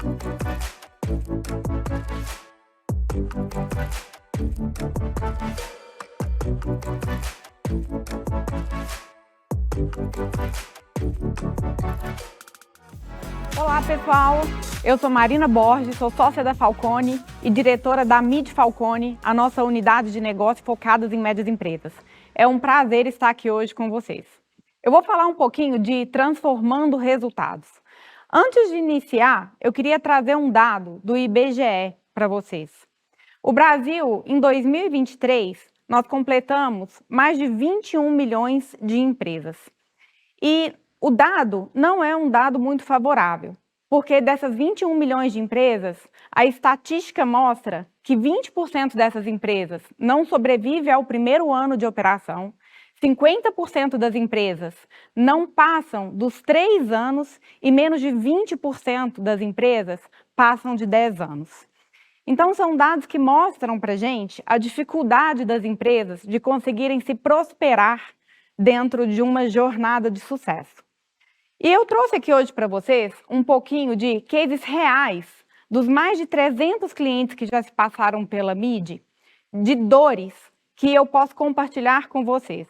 Olá pessoal, eu sou Marina Borges, sou sócia da Falcone e diretora da Mid Falcone, a nossa unidade de negócio focada em médias empresas. É um prazer estar aqui hoje com vocês. Eu vou falar um pouquinho de transformando resultados. Antes de iniciar, eu queria trazer um dado do IBGE para vocês. O Brasil, em 2023, nós completamos mais de 21 milhões de empresas. E o dado não é um dado muito favorável, porque dessas 21 milhões de empresas, a estatística mostra que 20% dessas empresas não sobrevivem ao primeiro ano de operação, 50% das empresas não passam dos 3 anos e menos de 20% das empresas passam de 10 anos. Então, são dados que mostram para a gente a dificuldade das empresas de conseguirem se prosperar dentro de uma jornada de sucesso. E eu trouxe aqui hoje para vocês um pouquinho de cases reais dos mais de 300 clientes que já se passaram pela Mid, de dores que eu posso compartilhar com vocês.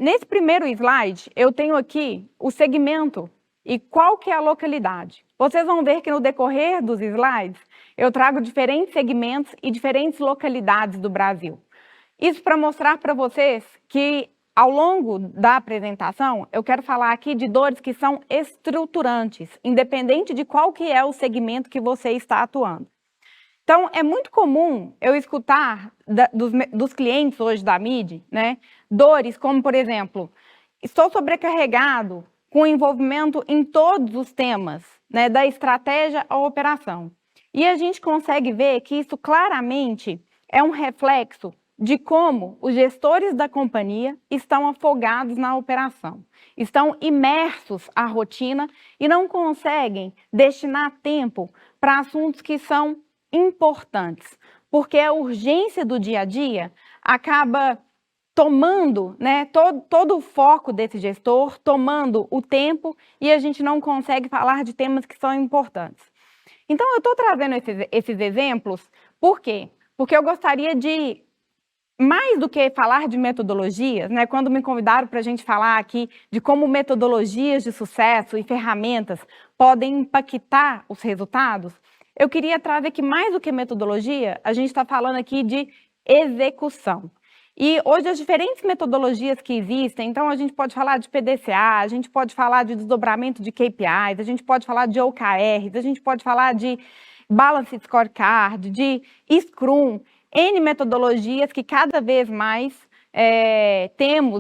Nesse primeiro slide, eu tenho aqui o segmento e qual que é a localidade. Vocês vão ver que no decorrer dos slides, eu trago diferentes segmentos e diferentes localidades do Brasil. Isso para mostrar para vocês que ao longo da apresentação, eu quero falar aqui de dores que são estruturantes, independente de qual que é o segmento que você está atuando. Então, é muito comum eu escutar dos clientes hoje da Mid, né, dores como, por exemplo, estou sobrecarregado com envolvimento em todos os temas, né, da estratégia à operação. E a gente consegue ver que isso claramente é um reflexo de como os gestores da companhia estão afogados na operação, estão imersos à rotina e não conseguem destinar tempo para assuntos que são importantes, porque a urgência do dia a dia acaba tomando, né, todo o foco desse gestor, tomando o tempo e a gente não consegue falar de temas que são importantes. Então, eu estou trazendo esses exemplos, por quê? Porque eu gostaria de, mais do que falar de metodologias, né, quando me convidaram para a gente falar aqui de como metodologias de sucesso e ferramentas podem impactar os resultados, eu queria trazer que mais do que metodologia, a gente está falando aqui de execução. E hoje as diferentes metodologias que existem, então a gente pode falar de PDCA, a gente pode falar de desdobramento de KPIs, a gente pode falar de OKRs, a gente pode falar de Balanced Scorecard, de Scrum, N metodologias que cada vez mais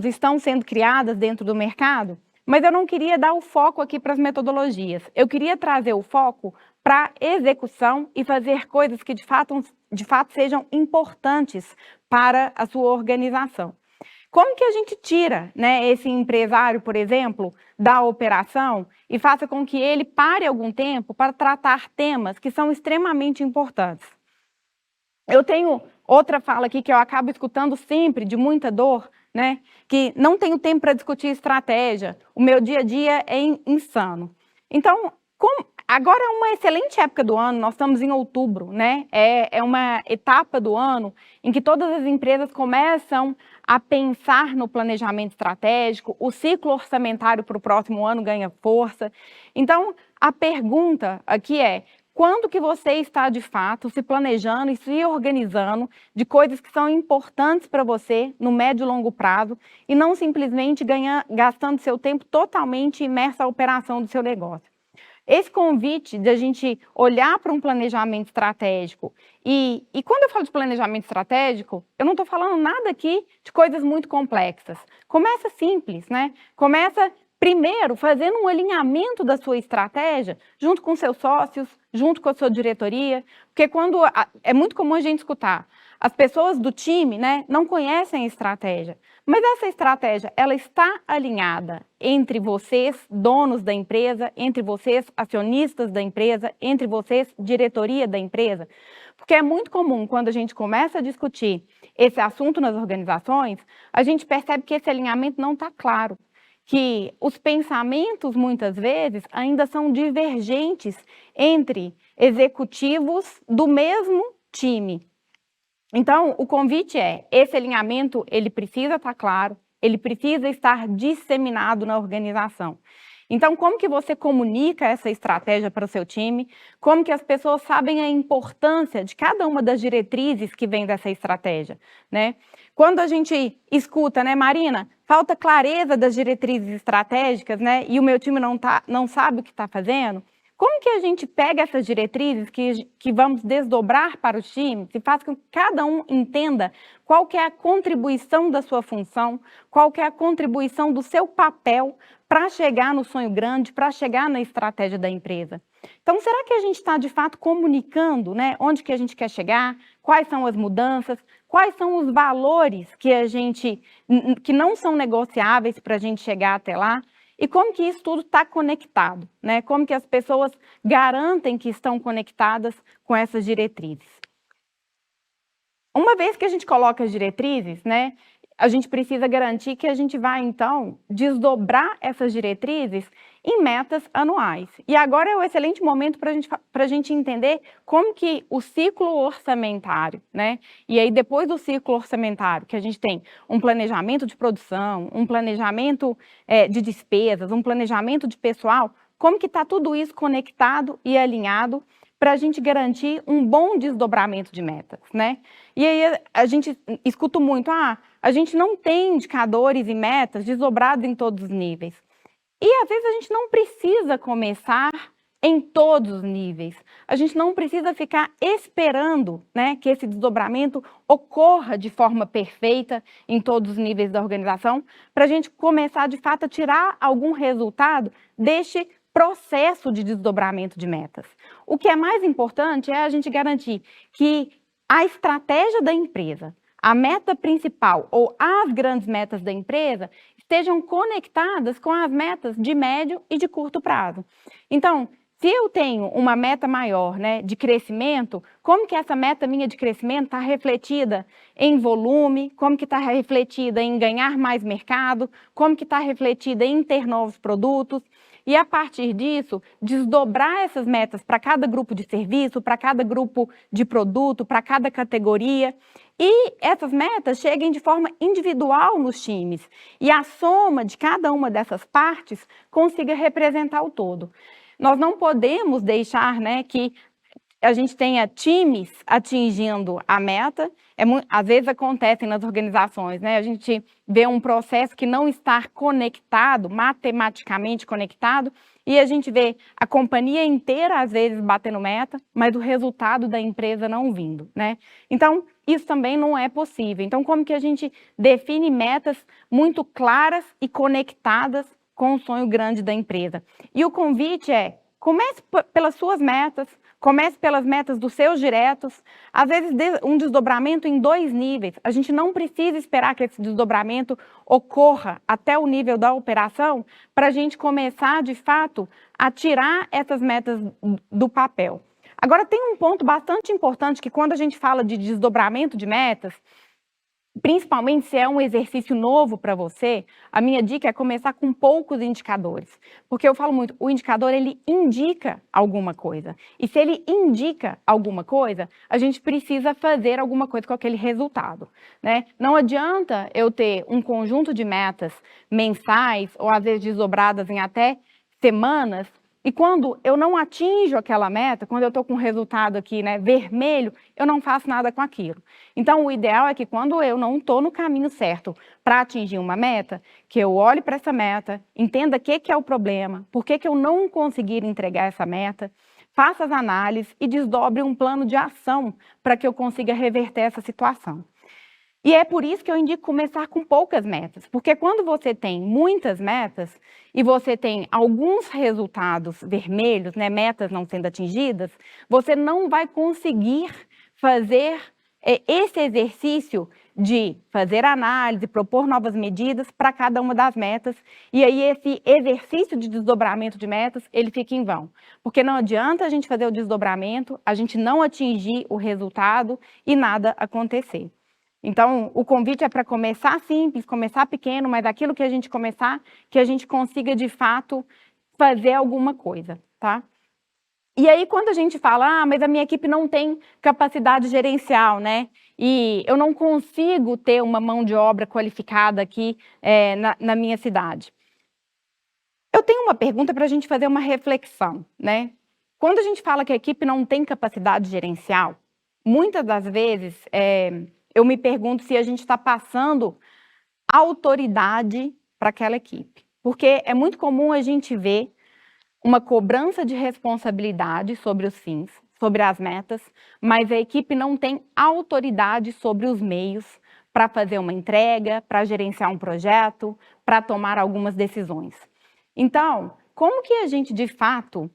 estão sendo criadas dentro do mercado, mas eu não queria dar o foco aqui para as metodologias. Eu queria trazer o foco para execução e fazer coisas que de fato sejam importantes para a sua organização. Como que a gente tira, né, esse empresário, por exemplo, da operação e faça com que ele pare algum tempo para tratar temas que são extremamente importantes? Eu tenho outra fala aqui que eu acabo escutando sempre, de muita dor, né? Que não tenho tempo para discutir estratégia, o meu dia a dia é insano. Então, agora é uma excelente época do ano, nós estamos em outubro, né? É uma etapa do ano em que todas as empresas começam a pensar no planejamento estratégico, o ciclo orçamentário para o próximo ano ganha força. Então, a pergunta aqui é: quando que você está, de fato, se planejando e se organizando de coisas que são importantes para você no médio e longo prazo e não simplesmente gastando seu tempo totalmente imerso à operação do seu negócio? Esse convite de a gente olhar para um planejamento estratégico, e quando eu falo de planejamento estratégico, eu não estou falando nada aqui de coisas muito complexas. Começa simples, né? Começa primeiro fazendo um alinhamento da sua estratégia junto com seus sócios, junto com a sua diretoria, porque é muito comum a gente escutar, as pessoas do time, né, não conhecem a estratégia, mas essa estratégia, ela está alinhada entre vocês, donos da empresa, entre vocês, acionistas da empresa, entre vocês, diretoria da empresa, porque é muito comum quando a gente começa a discutir esse assunto nas organizações, a gente percebe que esse alinhamento não está claro. que os pensamentos, muitas vezes, ainda são divergentes entre executivos do mesmo time. Então, o convite é, esse alinhamento, ele precisa estar claro, ele precisa estar disseminado na organização. Então, como que você comunica essa estratégia para o seu time? Como que as pessoas sabem a importância de cada uma das diretrizes que vem dessa estratégia, né? Quando a gente escuta, né, Marina, falta clareza das diretrizes estratégicas, né, e o meu time não sabe o que está fazendo, como que a gente pega essas diretrizes que vamos desdobrar para os times e faz com que cada um entenda qual que é a contribuição da sua função, qual que é a contribuição do seu papel para chegar no sonho grande, para chegar na estratégia da empresa? Então, será que a gente está, de fato, comunicando, né, onde que a gente quer chegar, quais são as mudanças, quais são os valores que não são negociáveis para a gente chegar até lá? E como que isso tudo está conectado, né? Como que as pessoas garantem que estão conectadas com essas diretrizes? Uma vez que a gente coloca as diretrizes, né, a gente precisa garantir que a gente vai, então, desdobrar essas diretrizes em metas anuais. E agora é o excelente momento para a gente entender como que o ciclo orçamentário, né? E aí, depois do ciclo orçamentário, que a gente tem um planejamento de produção, um planejamento de despesas, um planejamento de pessoal, como que está tudo isso conectado e alinhado para a gente garantir um bom desdobramento de metas, né? E aí a gente escuta muito, a gente não tem indicadores e metas desdobrados em todos os níveis. E às vezes a gente não precisa começar em todos os níveis. A gente não precisa ficar esperando, né, que esse desdobramento ocorra de forma perfeita em todos os níveis da organização, para a gente começar, de fato, a tirar algum resultado deste processo de desdobramento de metas. O que é mais importante é a gente garantir que a estratégia da empresa, a meta principal ou as grandes metas da empresa estejam conectadas com as metas de médio e de curto prazo. Então, se eu tenho uma meta maior, né, de crescimento, como que essa meta minha de crescimento está refletida em volume, como que está refletida em ganhar mais mercado, como que está refletida em ter novos produtos, e a partir disso, desdobrar essas metas para cada grupo de serviço, para cada grupo de produto, para cada categoria, e essas metas cheguem de forma individual nos times, e a soma de cada uma dessas partes consiga representar o todo. Nós não podemos deixar, né, que a gente tenha times atingindo a meta, às vezes acontecem nas organizações, né? A gente vê um processo que não está conectado, matematicamente conectado, e a gente vê a companhia inteira, às vezes, batendo meta, mas o resultado da empresa não vindo, né? Então, isso também não é possível. Então, como que a gente define metas muito claras e conectadas com o sonho grande da empresa? E o convite é, comece pelas suas metas, comece pelas metas dos seus diretos, às vezes um desdobramento em 2 níveis. A gente não precisa esperar que esse desdobramento ocorra até o nível da operação para a gente começar, de fato, a tirar essas metas do papel. Agora, tem um ponto bastante importante que quando a gente fala de desdobramento de metas, principalmente se é um exercício novo para você, a minha dica é começar com poucos indicadores. Porque eu falo muito, o indicador ele indica alguma coisa. E se ele indica alguma coisa, a gente precisa fazer alguma coisa com aquele resultado, né? Não adianta eu ter um conjunto de metas mensais, ou às vezes desdobradas em até semanas, e quando eu não atinjo aquela meta, quando eu estou com um resultado aqui, né, vermelho, eu não faço nada com aquilo. Então, o ideal é que quando eu não estou no caminho certo para atingir uma meta, que eu olhe para essa meta, entenda o que é o problema, por que eu não conseguir entregar essa meta, faça as análises e desdobre um plano de ação para que eu consiga reverter essa situação. E é por isso que eu indico começar com poucas metas, porque quando você tem muitas metas e você tem alguns resultados vermelhos, né, metas não sendo atingidas, você não vai conseguir fazer esse exercício de fazer análise, propor novas medidas para cada uma das metas, e aí esse exercício de desdobramento de metas, ele fica em vão. Porque não adianta a gente fazer o desdobramento, a gente não atingir o resultado e nada acontecer. Então, o convite é para começar simples, começar pequeno, mas aquilo que a gente começar, que a gente consiga, de fato, fazer alguma coisa, tá? E aí, quando a gente fala, mas a minha equipe não tem capacidade gerencial, né? E eu não consigo ter uma mão de obra qualificada aqui na minha cidade. Eu tenho uma pergunta para a gente fazer uma reflexão, né? Quando a gente fala que a equipe não tem capacidade gerencial, muitas das vezes eu me pergunto se a gente está passando autoridade para aquela equipe. Porque é muito comum a gente ver uma cobrança de responsabilidade sobre os fins, sobre as metas, mas a equipe não tem autoridade sobre os meios para fazer uma entrega, para gerenciar um projeto, para tomar algumas decisões. Então, como que a gente, de fato,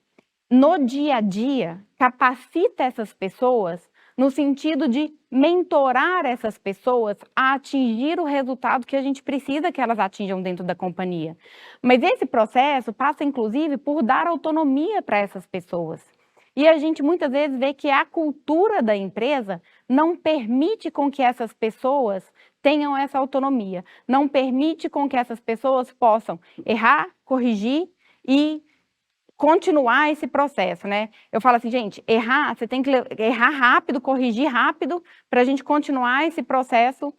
no dia a dia, capacita essas pessoas no sentido de mentorar essas pessoas a atingir o resultado que a gente precisa que elas atinjam dentro da companhia? Mas esse processo passa, inclusive, por dar autonomia para essas pessoas. E a gente muitas vezes vê que a cultura da empresa não permite com que essas pessoas tenham essa autonomia, não permite com que essas pessoas possam errar, corrigir e continuar esse processo, né? Eu falo assim, gente, errar, você tem que errar rápido, corrigir rápido, para a gente continuar esse processo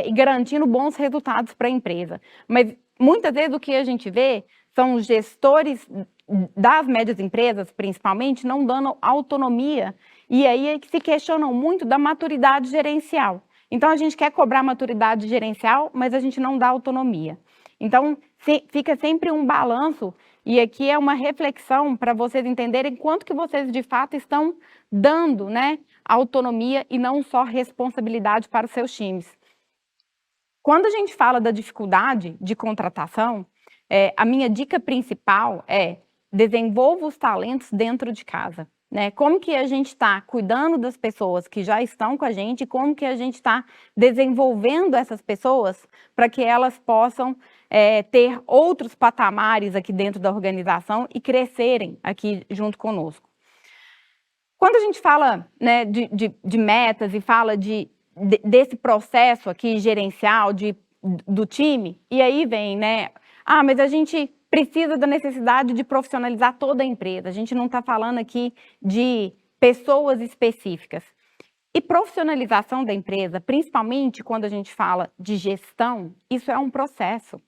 e garantindo bons resultados para a empresa. Mas muitas vezes o que a gente vê são os gestores das médias empresas, principalmente, não dando autonomia, e aí é que se questionam muito da maturidade gerencial. Então, a gente quer cobrar maturidade gerencial, mas a gente não dá autonomia. Então, fica sempre um balanço, e aqui é uma reflexão para vocês entenderem quanto que vocês, de fato, estão dando, né, autonomia e não só responsabilidade para os seus times. Quando a gente fala da dificuldade de contratação, a minha dica principal é desenvolva os talentos dentro de casa. Né? Como que a gente está cuidando das pessoas que já estão com a gente, como que a gente está desenvolvendo essas pessoas para que elas possam ter outros patamares aqui dentro da organização e crescerem aqui junto conosco. Quando a gente fala, né, de metas e fala desse processo aqui gerencial do time, e aí vem, né, mas a gente precisa da necessidade de profissionalizar toda a empresa. A gente não está falando aqui de pessoas específicas. E profissionalização da empresa, principalmente quando a gente fala de gestão, isso é um processo.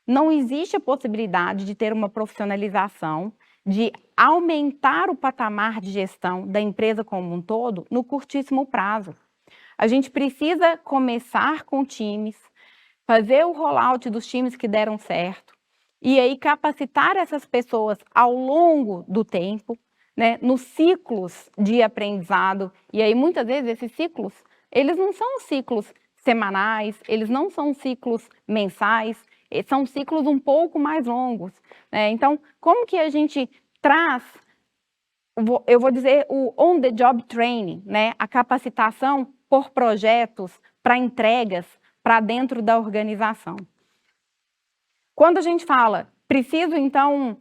Não existe a possibilidade de ter uma profissionalização, de aumentar o patamar de gestão da empresa como um todo no curtíssimo prazo. A gente precisa começar com times, fazer o rollout dos times que deram certo, e aí capacitar essas pessoas ao longo do tempo, né, nos ciclos de aprendizado. E aí muitas vezes esses ciclos, eles não são ciclos semanais, eles não são ciclos mensais, são ciclos um pouco mais longos, né? Então, como que a gente traz, eu vou dizer, o on-the-job training, né, a capacitação por projetos para entregas para dentro da organização? Quando a gente fala, preciso então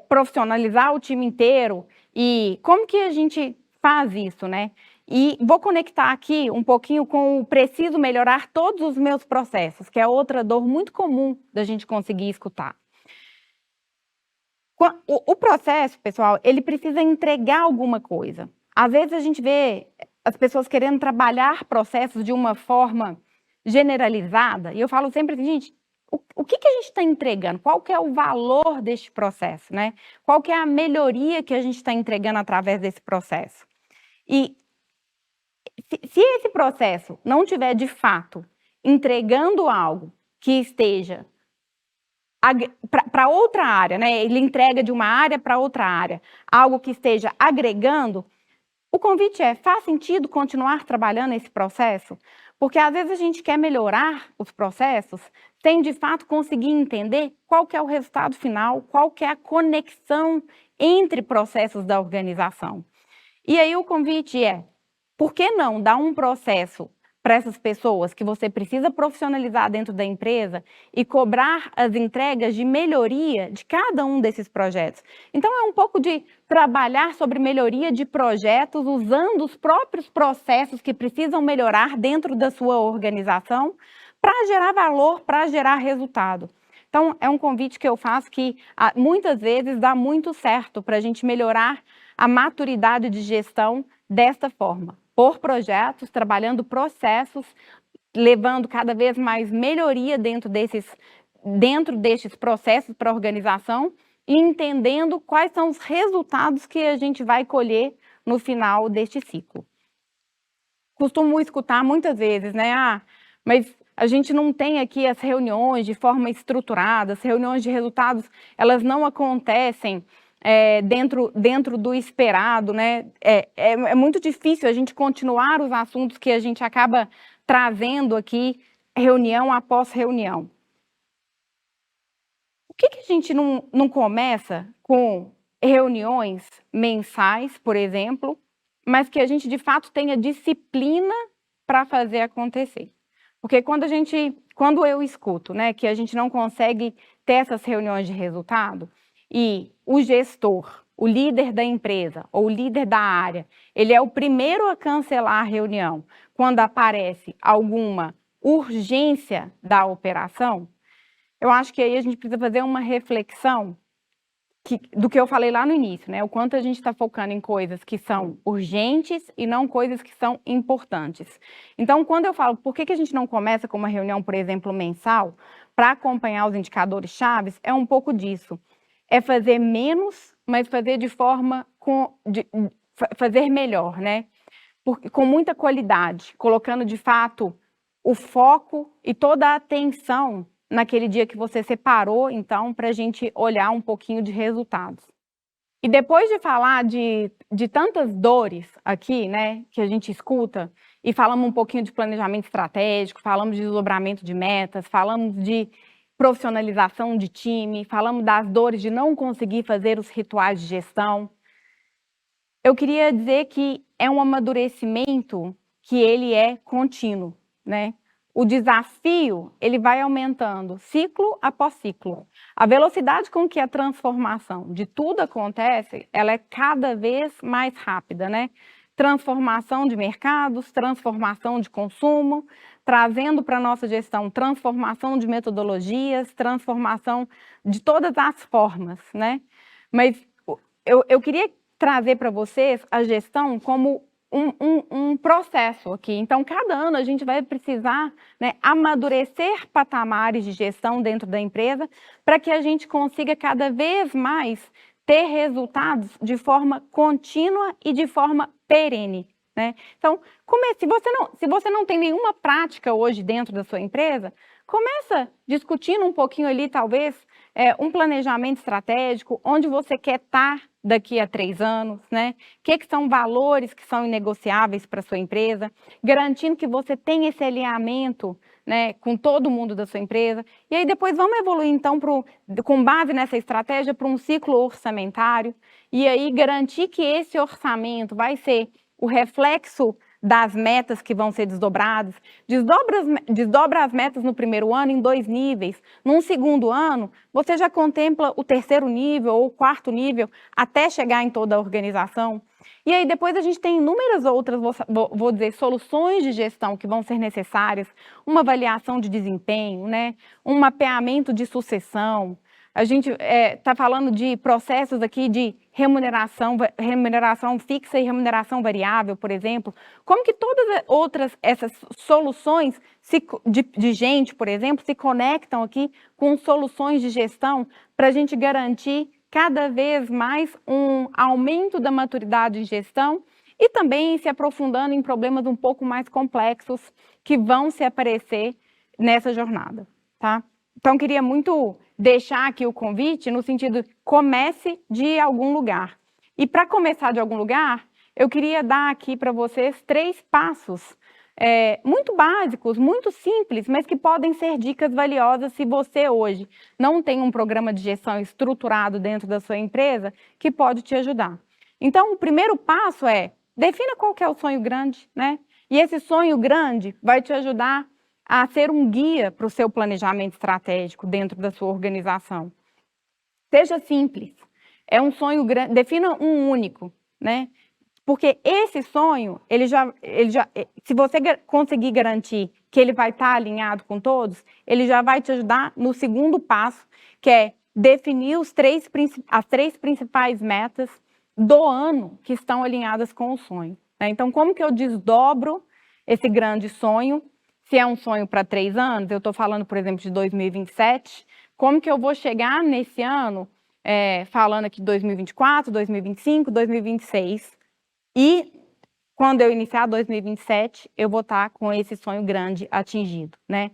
profissionalizar o time inteiro, e como que a gente faz isso, né? E vou conectar aqui um pouquinho com o preciso melhorar todos os meus processos, que é outra dor muito comum da gente conseguir escutar. O processo, pessoal, ele precisa entregar alguma coisa. Às vezes a gente vê as pessoas querendo trabalhar processos de uma forma generalizada, e eu falo sempre assim, gente, o que a gente está entregando? Qual que é o valor deste processo, né? Qual que é a melhoria que a gente está entregando através desse processo? E se esse processo não tiver, de fato, entregando algo que esteja para outra área, né? Ele entrega de uma área para outra área, algo que esteja agregando, o convite faz sentido continuar trabalhando esse processo? Porque às vezes a gente quer melhorar os processos sem de fato conseguir entender qual que é o resultado final, qual que é a conexão entre processos da organização. E aí o convite por que não dar um processo para essas pessoas que você precisa profissionalizar dentro da empresa e cobrar as entregas de melhoria de cada um desses projetos. Então, é um pouco de trabalhar sobre melhoria de projetos usando os próprios processos que precisam melhorar dentro da sua organização para gerar valor, para gerar resultado. Então, é um convite que eu faço que muitas vezes dá muito certo para a gente melhorar a maturidade de gestão desta forma. Por projetos, trabalhando processos, levando cada vez mais melhoria dentro destes processos para a organização e entendendo quais são os resultados que a gente vai colher no final deste ciclo. Costumo escutar muitas vezes, né? Mas a gente não tem aqui as reuniões de forma estruturada, as reuniões de resultados, elas não acontecem dentro do esperado, né? É muito difícil a gente continuar os assuntos que a gente acaba trazendo aqui, reunião após reunião. Por que a gente não começa com reuniões mensais, por exemplo, mas que a gente, de fato, tenha disciplina para fazer acontecer? Porque quando eu escuto, né, que a gente não consegue ter essas reuniões de resultado, e o gestor, o líder da empresa ou o líder da área, ele é o primeiro a cancelar a reunião quando aparece alguma urgência da operação, eu acho que aí a gente precisa fazer uma reflexão do que eu falei lá no início, né? O quanto a gente está focando em coisas que são urgentes e não coisas que são importantes. Então, quando eu falo, por que a gente não começa com uma reunião, por exemplo, mensal, para acompanhar os indicadores chaves, é um pouco disso. É fazer menos, mas fazer de forma, fazer melhor, né? Com muita qualidade, colocando de fato o foco e toda a atenção naquele dia que você separou, então, para a gente olhar um pouquinho de resultados. E depois de falar de tantas dores aqui, né, que a gente escuta, e falamos um pouquinho de planejamento estratégico, falamos de desdobramento de metas, falamos de profissionalização de time, falamos das dores de não conseguir fazer os rituais de gestão, eu queria dizer que é um amadurecimento que ele é contínuo, né? O desafio, ele vai aumentando ciclo após ciclo. A velocidade com que a transformação de tudo acontece, ela é cada vez mais rápida, né? Transformação de mercados, transformação de consumo, trazendo para a nossa gestão transformação de metodologias, transformação de todas as formas, né? Mas eu queria trazer para vocês a gestão como um processo aqui. Então, cada ano a gente vai precisar, né, amadurecer patamares de gestão dentro da empresa para que a gente consiga cada vez mais ter resultados de forma contínua e de forma perene, né? Então, se você não tem nenhuma prática hoje dentro da sua empresa, começa discutindo um pouquinho ali, talvez, um planejamento estratégico, onde você quer estar daqui a 3 anos, né? O que são valores que são inegociáveis para a sua empresa, garantindo que você tem esse alinhamento, né, com todo mundo da sua empresa. E aí depois vamos evoluir, então, com base nessa estratégia, para um ciclo orçamentário, e aí garantir que esse orçamento vai ser o reflexo das metas que vão ser desdobradas, desdobra as metas no primeiro ano em 2 níveis, num segundo ano você já contempla o 3º nível ou o 4º nível até chegar em toda a organização. E aí depois a gente tem inúmeras outras, vou dizer, soluções de gestão que vão ser necessárias, uma avaliação de desempenho, né? Um mapeamento de sucessão. A gente está falando de processos aqui de remuneração fixa e remuneração variável, por exemplo. Como que todas essas soluções de gente, por exemplo, se conectam aqui com soluções de gestão para a gente garantir cada vez mais um aumento da maturidade em gestão e também se aprofundando em problemas um pouco mais complexos que vão se aparecer nessa jornada, tá? Então, queria muito deixar aqui o convite no sentido, comece de algum lugar. E para começar de algum lugar, eu queria dar aqui para vocês 3 passos muito básicos, muito simples, mas que podem ser dicas valiosas se você hoje não tem um programa de gestão estruturado dentro da sua empresa que pode te ajudar. Então, o primeiro passo defina qual que é o sonho grande, né? E esse sonho grande vai te ajudar a ser um guia para o seu planejamento estratégico dentro da sua organização. Seja simples. É um sonho grande, defina um único, né? Porque esse sonho, se você conseguir garantir que ele vai estar alinhado com todos, ele já vai te ajudar no segundo passo, que é definir as três principais metas do ano que estão alinhadas com o sonho, né? Então, como que eu desdobro esse grande sonho? Se é um sonho para 3 anos, eu estou falando, por exemplo, de 2027, como que eu vou chegar nesse ano, falando aqui de 2024, 2025, 2026, e quando eu iniciar 2027, eu vou estar com esse sonho grande atingido, né?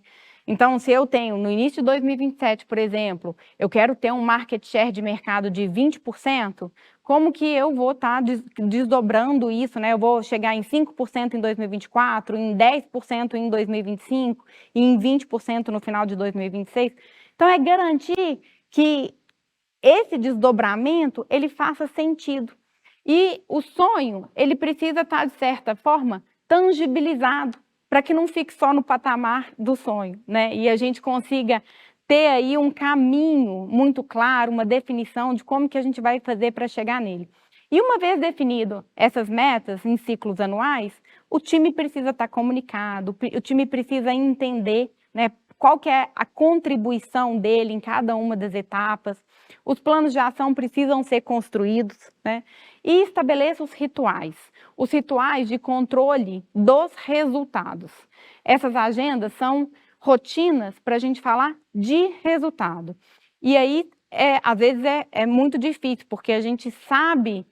Então, se eu tenho, no início de 2027, por exemplo, eu quero ter um market share de mercado de 20%, como que eu vou estar desdobrando isso, né? Eu vou chegar em 5% em 2024, em 10% em 2025 e em 20% no final de 2026. Então, é garantir que esse desdobramento, ele faça sentido. E o sonho, ele precisa estar, de certa forma, tangibilizado, para que não fique só no patamar do sonho, né? E a gente consiga ter aí um caminho muito claro, uma definição de como que a gente vai fazer para chegar nele. E uma vez definido essas metas em ciclos anuais, o time precisa estar comunicado, o time precisa entender, né, qual que é a contribuição dele em cada uma das etapas. Os planos de ação precisam ser construídos, né? E estabeleça os rituais de controle dos resultados. Essas agendas são rotinas para a gente falar de resultado. E aí, às vezes, é muito difícil, porque a gente sabe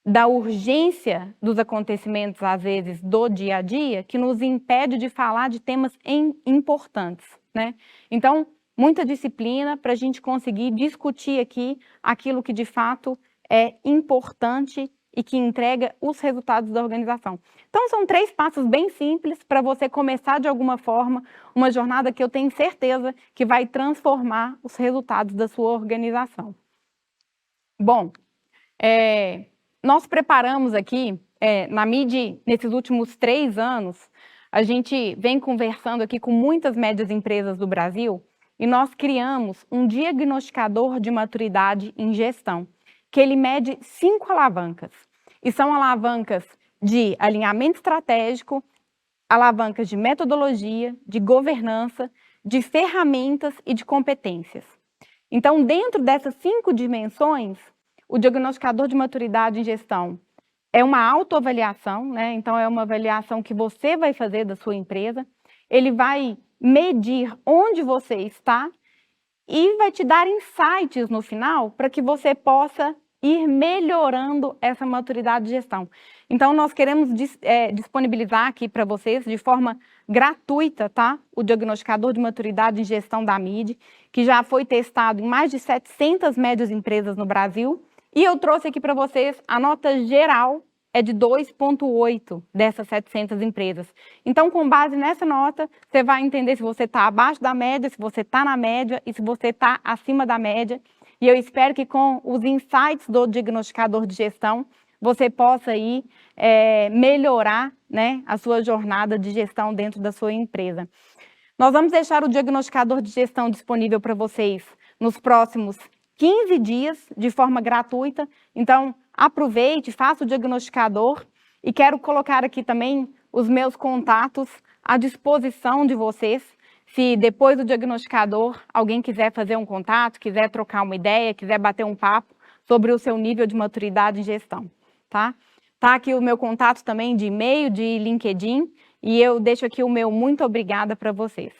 da urgência dos acontecimentos, às vezes, do dia a dia, que nos impede de falar de temas importantes, né? Então, muita disciplina para a gente conseguir discutir aqui aquilo que, de fato, é importante e que entrega os resultados da organização. Então, são 3 passos bem simples para você começar, de alguma forma, uma jornada que eu tenho certeza que vai transformar os resultados da sua organização. Bom, nós preparamos aqui, na MID, nesses últimos 3 anos, a gente vem conversando aqui com muitas médias empresas do Brasil e nós criamos um diagnosticador de maturidade em gestão, que ele mede 5 alavancas. E são alavancas de alinhamento estratégico, alavancas de metodologia, de governança, de ferramentas e de competências. Então, dentro dessas 5 dimensões, o diagnosticador de maturidade em gestão é uma autoavaliação, né? Então, é uma avaliação que você vai fazer da sua empresa. Ele vai medir onde você está e vai te dar insights no final para que você possa ir melhorando essa maturidade de gestão. Então, nós queremos disponibilizar aqui para vocês, de forma gratuita, tá? O diagnosticador de maturidade em gestão da MID, que já foi testado em mais de 700 médias empresas no Brasil. E eu trouxe aqui para vocês a nota geral é de 2,8 dessas 700 empresas. Então, com base nessa nota, você vai entender se você está abaixo da média, se você está na média e se você está acima da média. E eu espero que com os insights do diagnosticador de gestão, você possa aí melhorar, né, a sua jornada de gestão dentro da sua empresa. Nós vamos deixar o diagnosticador de gestão disponível para vocês nos próximos 15 dias, de forma gratuita. Então, aproveite, faça o diagnosticador e quero colocar aqui também os meus contatos à disposição de vocês. Se depois do diagnosticador alguém quiser fazer um contato, quiser trocar uma ideia, quiser bater um papo sobre o seu nível de maturidade em gestão, tá? Tá aqui o meu contato também de e-mail, de LinkedIn, e eu deixo aqui o meu muito obrigada para vocês.